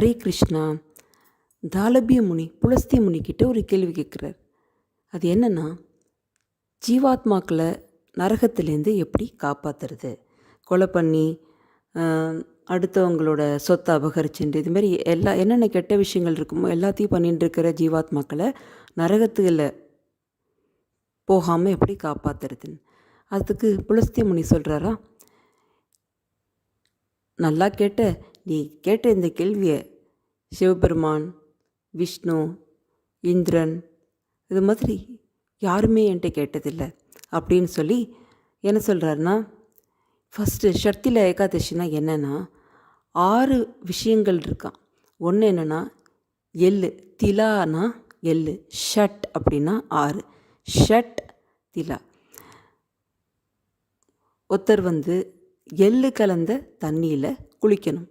ஹரே கிருஷ்ணா. தாலபிய முனி புலஸ்திய முனிக்கிட்ட ஒரு கேள்வி கேட்குறார். அது என்னென்னா, ஜீவாத்மாக்களை நரகத்திலேருந்து எப்படி காப்பாற்றுறது? கொலை பண்ணி அடுத்தவங்களோட சொத்தை அபகரிச்சுட்டு இதுமாரி என்னென்ன கெட்ட விஷயங்கள் இருக்குமோ எல்லாத்தையும் பண்ணிட்டு இருக்கிற ஜீவாத்மாக்களை நரகத்தில் போகாமல் எப்படி காப்பாற்றுறதுன்னு. அதுக்கு புலஸ்திய முனி சொல்கிறாரா, நல்லா கேட்ட, நீ கேட்ட இந்த கேள்வியை சிவபெருமான், விஷ்ணு, இந்திரன் இது மாதிரி யாருமே என்கிட்ட கேட்டதில்லை அப்படின்னு சொல்லி என்ன சொல்கிறாருன்னா, ஃபஸ்ட்டு ஷர்த்தில ஏகாதசினா என்னென்னா 6 விஷயங்கள் இருக்கான். ஒன்று என்னென்னா எள்ளு, திலானா எள்ளு, ஷட் அப்படின்னா 6, ஷட் திலா. ஒருத்தர் எள்ளு கலந்த தண்ணியில் குளிக்கணும்.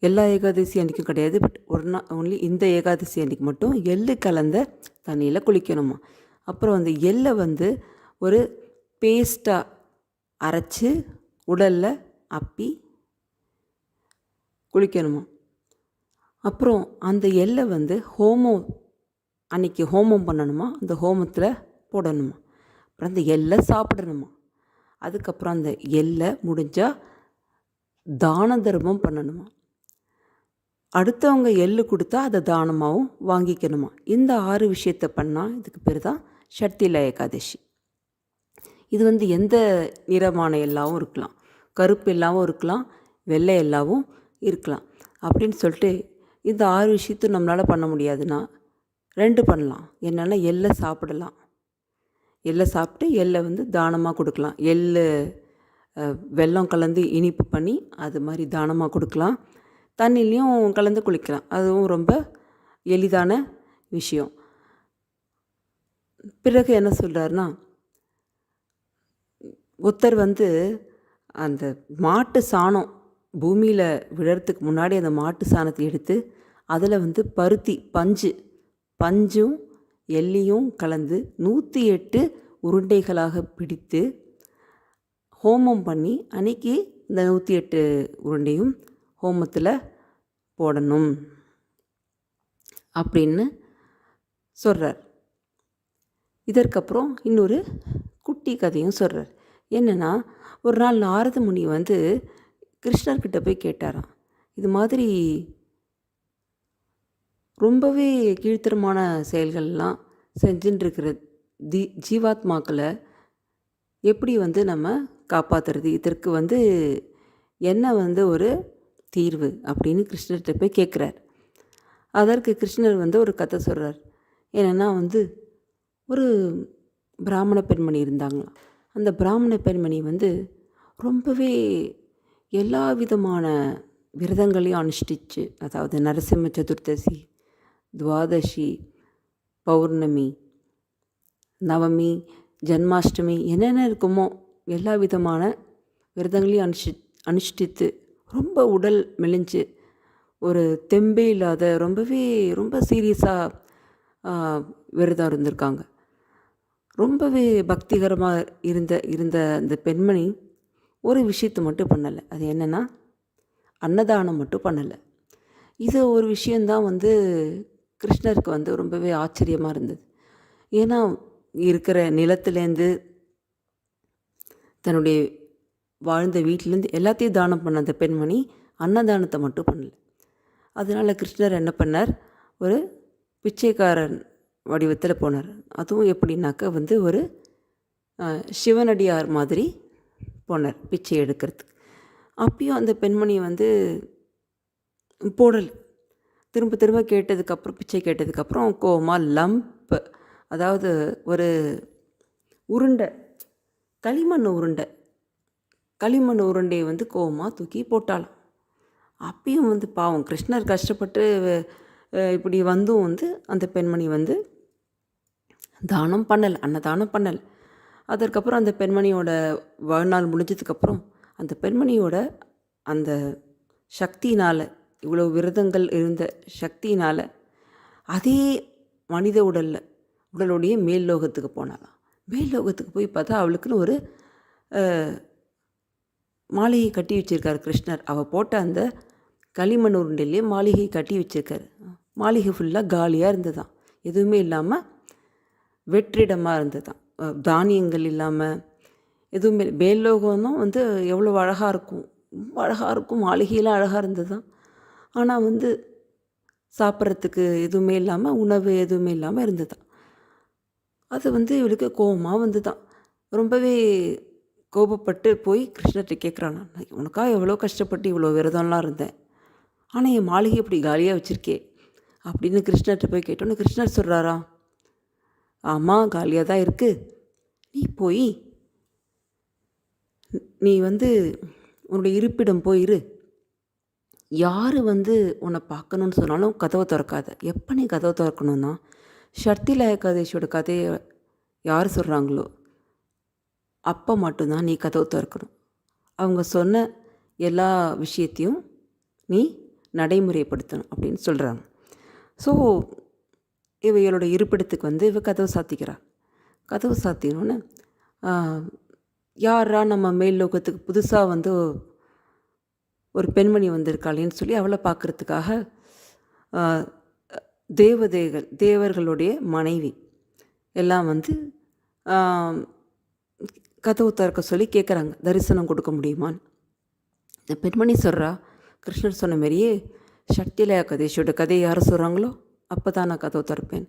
எல்லா ஏகாதசி அன்றைக்கும் கிடையாது, பட் ஒரு நாள் ஒன்லி இந்த ஏகாதசி அன்றைக்கி மட்டும் எள்ளு கலந்த தண்ணியில் குளிக்கணுமா. அப்புறம் எள்ளை ஒரு பேஸ்ட்டாக அரைச்சி உடலில் அப்பி குளிக்கணுமா. அப்புறம் அந்த எள்ளை ஹோமம் அன்றைக்கி ஹோமம் பண்ணணுமா, அந்த ஹோமத்தில் போடணுமா. அப்புறம் அந்த எள்ளை சாப்பிடணுமா. அதுக்கப்புறம் அந்த எள்ளை முடிஞ்சால் தான தர்மம் பண்ணணுமா. அடுத்தவங்க எள்ளு கொடுத்தா அதை தானமாகவும் வாங்கிக்கணுமா. இந்த 6 விஷயத்தை பண்ணால் இதுக்கு பேர் தான் ஷர்த்தில ஏகாதசி. இது எந்த நிறமான எல்லாவும் இருக்கலாம், கருப்பு எல்லாவும் இருக்கலாம், வெள்ளை எல்லாவும் இருக்கலாம். அப்படின்னு சொல்லிட்டு இந்த 6 விஷயத்தையும் நம்மளால் பண்ண முடியாதுன்னா 2 பண்ணலாம். என்னென்னா எள்ளை சாப்பிடலாம், எள்ளை சாப்பிட்டு எள்ளை தானமாக கொடுக்கலாம். வெல்லம் கலந்து இனிப்பு பண்ணி அது மாதிரி தானமாக கொடுக்கலாம். தண்ணிலையும் கலந்து குளிக்கலாம், அதுவும் ரொம்ப எளிதான விஷயம். பிறகு என்ன சொல்கிறாருன்னா, ஒருத்தர் அந்த மாட்டு சாணம் பூமியில் விழறதுக்கு முன்னாடி அந்த மாட்டு சாணத்தை எடுத்து அதில் பருத்தி பஞ்சும் எள்ளியும் கலந்து 108 உருண்டைகளாக பிடித்து ஹோமம் பண்ணி அன்றைக்கி இந்த 108 உருண்டையும் ஹோமத்தில் போடணும் அப்படின்னு சொல்கிறார். இதற்கப்புறம் இன்னொரு குட்டி கதையும் சொல்கிறார். என்னென்னா, ஒரு நாள் நாரத முனி கிருஷ்ணர்கிட்ட போய் கேட்டாராம், இது மாதிரி ரொம்பவே கீழ்த்தரமான செயல்கள்லாம் செஞ்சுட்டுருக்கிற ஜீவாத்மாக்களை எப்படி நம்ம காப்பாற்றுறது, இதற்கு என்ன ஒரு தீர்வு அப்படின்னு கிருஷ்ணர்கிட்ட போய் கேட்குறார். அதற்கு கிருஷ்ணர் ஒரு கதை சொல்கிறார். என்னென்னா ஒரு பிராமண பெண்மணி இருந்தாங்களாம். அந்த பிராமண பெண்மணி ரொம்பவே எல்லா விதமான விரதங்களையும் அனுஷ்டிச்சு, அதாவது நரசிம்ம சதுர்த்தசி, துவாதசி, பௌர்ணமி, நவமி, ஜன்மாஷ்டமி என்னென்ன இருக்குமோ எல்லா விதமான விரதங்களையும் அனுஷ்டித்து ரொம்ப உடல் மெலிஞ்சு ஒரு தெம்பே இல்லாத ரொம்ப சீரியஸாக விரதம் இருந்திருக்காங்க. ரொம்பவே பக்திகரமாக இருந்த அந்த பெண்மணி ஒரு விஷயத்தை மட்டும் பண்ணலை. அது என்னென்னா, அன்னதானம் மட்டும் பண்ணலை. இது ஒரு விஷயந்தான் கிருஷ்ணருக்கு ரொம்பவே ஆச்சரியமாக இருந்தது. ஏன்னா இருக்கிற நிலத்துலேருந்து தன்னுடைய வாழ்ந்த வீட்டிலேருந்து எல்லாத்தையும் தானம் பண்ண அந்த பெண்மணி அன்னதானத்தை மட்டும் பண்ணலை. அதனால் கிருஷ்ணர் என்ன பண்ணார், ஒரு பிச்சைக்காரன் வடிவத்தில் போனார். அதுவும் எப்படின்னாக்க ஒரு சிவனடியார் மாதிரி போனார் பிச்சை எடுக்கிறதுக்கு. அப்பயும் அந்த பெண்மணி போடலை. திரும்ப திரும்ப கேட்டதுக்கப்புறம், பிச்சை கேட்டதுக்கப்புறம் கோவமாக லம்ப், அதாவது ஒரு உருண்டை, களிமண் உருண்டையை கோவமாக தூக்கி போட்டாலாம். அப்பயும் பாவம் கிருஷ்ணர் கஷ்டப்பட்டு இப்படி அந்த பெண்மணி தானம் பண்ணலை, அன்னதானம் பண்ணலை. அதற்கப்புறம் அந்த பெண்மணியோட வாழ்நாள் முடிஞ்சதுக்கப்புறம் அந்த பெண்மணியோட அந்த சக்தினால், இவ்வளோ விரதங்கள் இருந்த சக்தினால் அதே மனித உடலுடைய மேல் லோகத்துக்கு போனாலாம். மேல் லோகத்துக்கு போய் பார்த்தா அவளுக்குன்னு ஒரு மாலையை கட்டி வச்சிருக்கார் கிருஷ்ணர். அவள் போட்ட அந்த களிமண் உருண்டையிலே மாளிகை கட்டி வச்சுருக்காரு. மாளிகை ஃபுல்லாக காலியாக இருந்ததாம். எதுவுமே இல்லாமல் வெற்றிடமாக இருந்ததாம். தானியங்கள் இல்லாமல் எதுவுமே. மேல்லோகம்னா வந்து எவ்வளோ அழகாக இருக்கும், ரொம்ப அழகாக இருக்கும், மாளிகையெல்லாம் அழகாக இருந்ததாம். ஆனால் வந்து சாப்பிட்றதுக்கு எதுவுமே இல்லாமல், உணவு எதுவுமே இல்லாமல் இருந்ததாம். அது வந்து இவளுக்கு கோபமாக வந்துதான். ரொம்பவே கோபப்பட்டு போய் கிருஷ்ணர்கிட்ட கேட்குறானா, நான் உனக்காக எவ்வளோ கஷ்டப்பட்டு இவ்வளோ விரதம்லாம் இருந்தேன், ஆனால் என் மாளிகை இப்படி காலியாக வச்சுருக்கே அப்படின்னு கிருஷ்ணர்கிட்ட போய் கேட்டோன்னே கிருஷ்ணர் சொல்கிறாரா, ஆமாம் காலியாக தான் இருக்குது, நீ போய் நீ வந்து உன்னுடைய இருப்பிடம் போயிரு, யார் வந்து உன்னை பார்க்கணுன்னு சொன்னாலும் கதவை திறக்காத. எப்போ நீ கதவை திறக்கணுன்னா, ஷர்த்திலா ஏகாதேசியோட கதையை யார் சொல்கிறாங்களோ அப்போ மட்டும்தான் நீ கதவு திறக்கணும். அவங்க சொன்ன எல்லா விஷயத்தையும் நீ நடைமுறைப்படுத்தணும் அப்படின்னு சொல்கிறாங்க. ஸோ இவைகளோட இருப்பிடத்துக்கு வந்து இவ கதவு சாத்திக்கிறாள். கதவு சாத்தினோன்னு யாரா நம்ம மேல் லோகத்துக்கு புதுசாக வந்து ஒரு பெண்மணி வந்திருக்காளேன்னு சொல்லி அவளை பார்க்குறதுக்காக தேவர்களுடைய மனைவி எல்லாம் வந்து கதவு திறக்க சொல்லி கேட்குறாங்க, தரிசனம் கொடுக்க முடியுமான்னு. இந்த பெண்மணி சொல்கிறா, கிருஷ்ணர் சொன்ன மாதிரியே ஷர்த்திலா ஏகாதேசியோட கதையை யார் சொல்கிறாங்களோ அப்போ தான் நான் கதவு திறப்பேன்.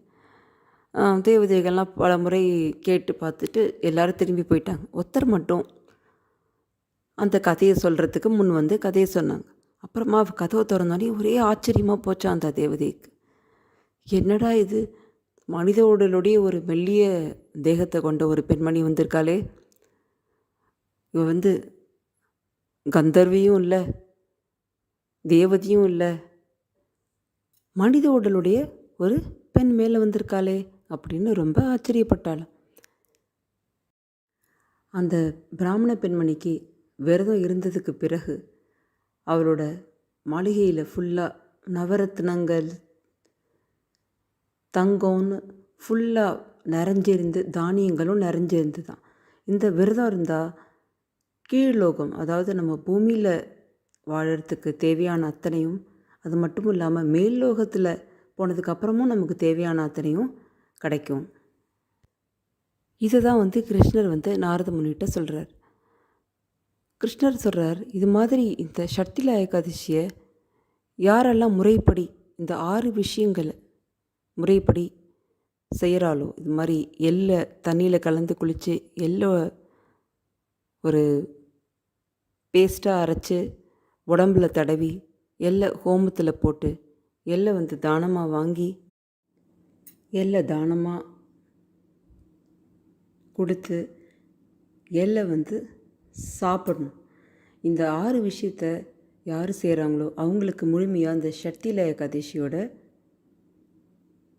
தேவதைகள்லாம் பல முறை கேட்டு பார்த்துட்டு எல்லோரும் திரும்பி போயிட்டாங்க. ஒருத்தர் மட்டும் அந்த கதையை சொல்கிறதுக்கு முன் வந்து கதையை சொன்னாங்க. அப்புறமா கதவை திறந்தோடனே ஒரே ஆச்சரியமாக போச்சா அந்த தேவதைக்கு. என்னடா இது, மனித உடலுடைய ஒரு மெல்லிய தேகத்தை கொண்ட ஒரு பெண்மணி வந்திருக்காளே, இவ வந்து கந்தர்வியும் இல்லை, தேவதையும் இல்லை, மனித உடலுடைய ஒரு பெண் மேலே வந்திருக்காளே அப்படின்னு ரொம்ப ஆச்சரியப்பட்டாள். அந்த பிராமண பெண்மணிக்கு விரதம் இருந்ததுக்கு பிறகு அவளோட மாளிகையில் ஃபுல்லாக நவரத்னங்கள் தங்கம்னு ஃபுல்லாக நிறைஞ்சிருந்து தானியங்களும் நிறைஞ்சிருந்து தான். இந்த விரதம் இருந்தால் கீழ்லோகம், அதாவது நம்ம பூமியில் வாழறதுக்கு தேவையான அத்தனையும், அது மட்டும் இல்லாமல் மேல் லோகத்தில் போனதுக்கப்புறமும் நமக்கு தேவையான அத்தனையும் கிடைக்கும். இதை தான் வந்து கிருஷ்ணர் வந்து நாரத முனிகிட்ட சொல்கிறார். கிருஷ்ணர் சொல்கிறார், இது மாதிரி இந்த ஷர்த்திலா ஏகாதசியை யாரெல்லாம் முறைப்படி இந்த 6 விஷயங்களை முறைப்படி செய்கிறாளோ, இது மாதிரி எள்ளை தண்ணியில் கலந்து குளித்து எள்ளை ஒரு பேஸ்ட்டாக அரைச்சி உடம்புல தடவி எள்ளை ஹோமத்தில் போட்டு எள்ளை வந்து தானமாக வாங்கி எள்ளை தானமாக கொடுத்து எள்ளை வந்து சாப்பிடணும். இந்த 6 விஷயத்த யார் செய்கிறாங்களோ அவங்களுக்கு முழுமையாக அந்த ஷர்த்திலா ஏகாதசியோட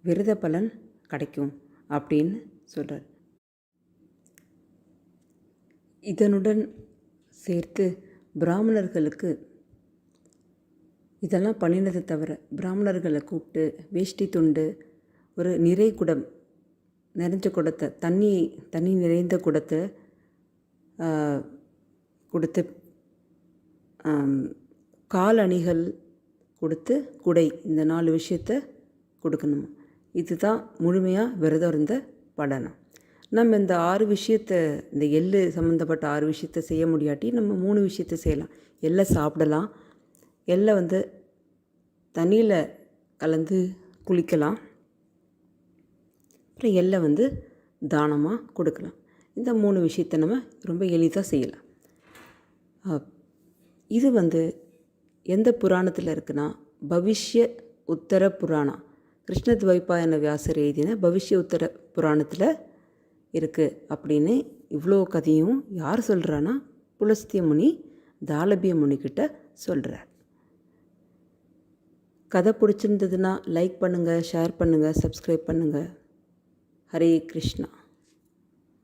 விரத பலன் கிடைக்கும் அப்படின்னு சொல்கிறார். இதனுடன் சேர்த்து பிராமணர்களுக்கு இதெல்லாம் பண்ணினதை தவிர பிராமணர்களை கூப்பிட்டு வேஷ்டி துண்டு, ஒரு நிறை குடம், நிறைஞ்ச குடத்தை தண்ணி நிறைந்த குடத்தை கொடுத்து, காலணிகள் கொடுத்து, குடை, இந்த 4 விஷயத்தை கொடுக்கணும். இதுதான் முழுமையாக விரதம் இருந்த பலனம். நம்ம இந்த 6 விஷயத்தை, இந்த எள்ளு சம்மந்தப்பட்ட 6 விஷயத்தை செய்ய முடியாட்டி நம்ம 3 விஷயத்தை செய்யலாம். எள்ளை சாப்பிடலாம், எள்ளை வந்து தண்ணியில் கலந்து குளிக்கலாம், அப்புறம் எள்ளை வந்து தானமாக கொடுக்கலாம். இந்த 3 விஷயத்தை நம்ம ரொம்ப எளிதாக செய்யலாம். இது வந்து எந்த புராணத்தில் இருக்குன்னா, பவிஷ்ய உத்தர புராணம், கிருஷ்ணத்வைபாயன வியாசர் எழுதின பவிஷ்ய உத்தர புராணத்தில் இருக்குது அப்படின்னு இவ்வளோ கதையும் யார் சொல்கிறான்னா, புலஸ்திய முனி தாலபிய முனிக்கிட்ட சொல்கிறார். கதை பிடிச்சிருந்ததுன்னா லைக் பண்ணுங்கள், ஷேர் பண்ணுங்கள், சப்ஸ்கிரைப் பண்ணுங்கள். ஹரே கிருஷ்ணா.